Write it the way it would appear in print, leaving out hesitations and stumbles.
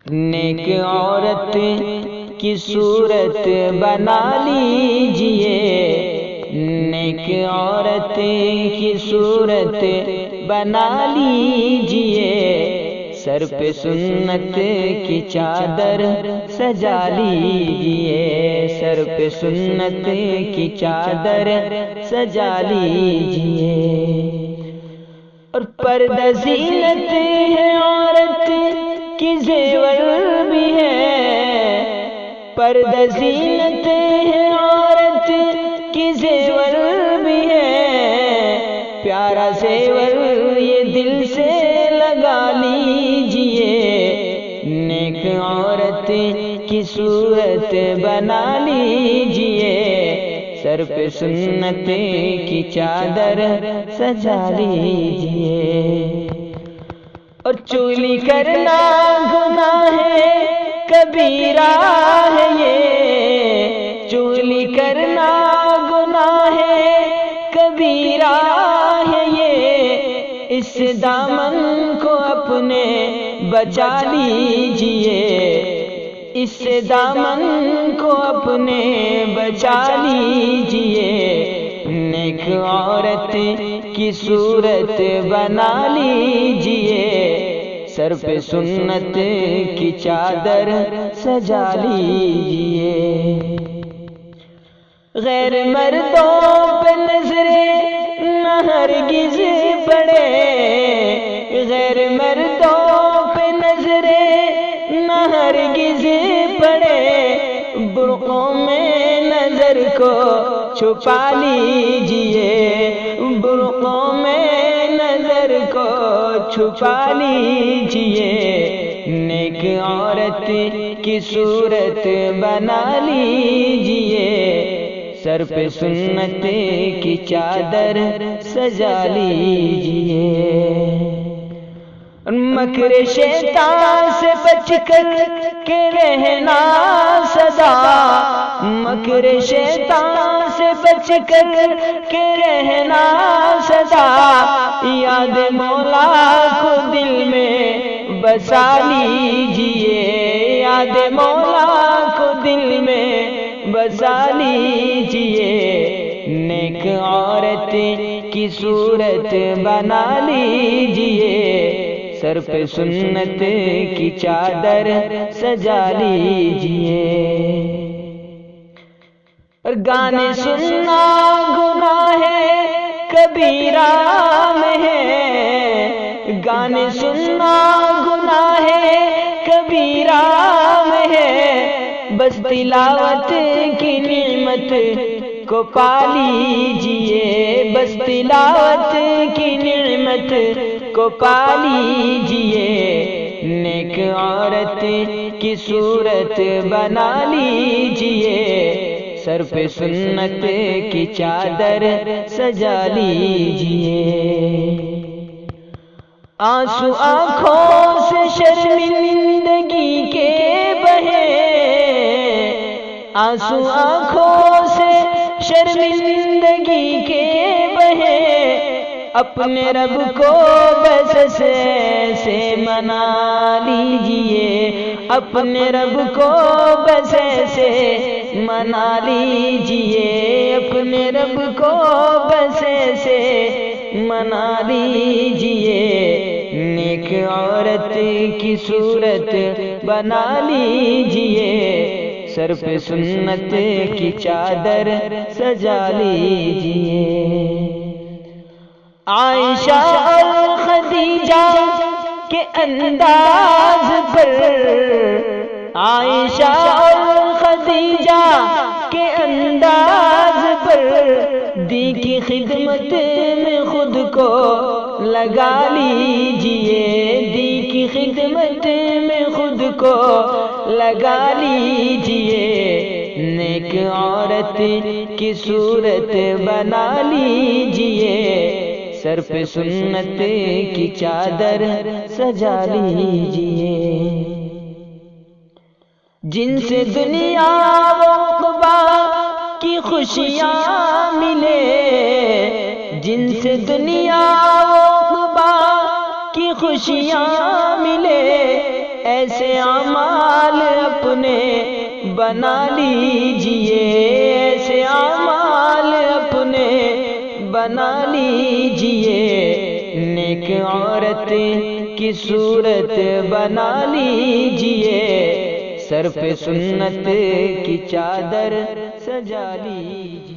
نیک عورت کی صورت بنا لیجئے، نیک عورت کی صورت بنا لیجئے، سر پہ سنت کی چادر سجا لیجئے، سر پہ سنت کی چادر سجا لیجئے۔ اور پردہ زینت ہے عورت کی زیور بھی ہے، پردہ زینت ہے عورت کی زیور بھی ہے، پیارا زیور یہ دل سے لگا لیجئے، نیک عورت کی صورت بنا لیجئے، سر پہ سنت کی چادر سجا لیجئے۔ اور چغلی کرنا گناہ ہے کبیرہ ہے یہ، چغلی کرنا گناہ ہے کبیرہ ہے یہ، اس دامن کو اپنے بچا لیجئے، اس دامن کو اپنے بچا لیجئے، نیک عورت کی صورت بنا لیجئے، سر پہ سنت کی چادر سجا لیجئے۔ غیر مردوں پہ نظریں نہ ہرگز پڑے، غیر مردوں پہ نظریں نہ ہرگز پڑے، برقعوں میں نظر کو چھپا لیجئے، برقعوں میں نظر کو چھپا لیجئے، نیک عورت کی صورت بنا لیجئے، سر پہ سنت کی چادر سجا لیجئے۔ مکر شیطان سے بچ کر کے رہنا سدا، مکر شیطان سے بچ کر کے رہنا سدا، یاد مولا کو دل میں بسا لیجئے، یاد مولا کو دل میں بسا لیجئے، نیک عورت کی صورت بنا لیجئے، سر پہ سنت کی چادر سجا لیجئے۔ اور گانے سننا گناہ ہے کبیرہ میں ہے، گانے سننا گناہ ہے کبیرہ میں ہے، بس تلاوت کی نعمت کو پا لیجئے، بس تلاوت کی نعمت کو پا لیجئے، نیک عورت کی صورت بنا لیجئے، سر پہ سنت کی چادر سجا لیجئے۔ آنسو آنکھوں سے شرمندگی کے بہے، آنسو آنکھوں سے شرمندگی کے بہے، اپنے رب کو بس سے منا لیجئے، اپنے رب کو بس سے منا لیجئے، اپنے رب کو بس سے منا لیجئے، نیک عورت کی صورت بنا لیجئے، سر پہ سنت کی چادر سجا لیجئے۔ عائشہ اور خدیجہ کے انداز پر، عائشہ اور خدیجہ کے انداز پر، دی کی خدمت میں خود کو لگا لیجئے، دی کی خدمت میں خود کو لگا لیجئے، نیک عورت کی صورت بنا لیجئے، سر پہ سنت کی چادر سجا لیجئے۔ جن سے دنیا و عقبہ کی خوشیاں ملے، جن سے دنیا و عقبہ کی خوشیاں ملے، ایسے ایسے اعمال اپنے بنا لیجئے، ایسے اعمال اپنے بنا لیجئے، نیک عورت کی صورت بنا لیجئے، سر پہ سنت کی چادر سجا لیجئے۔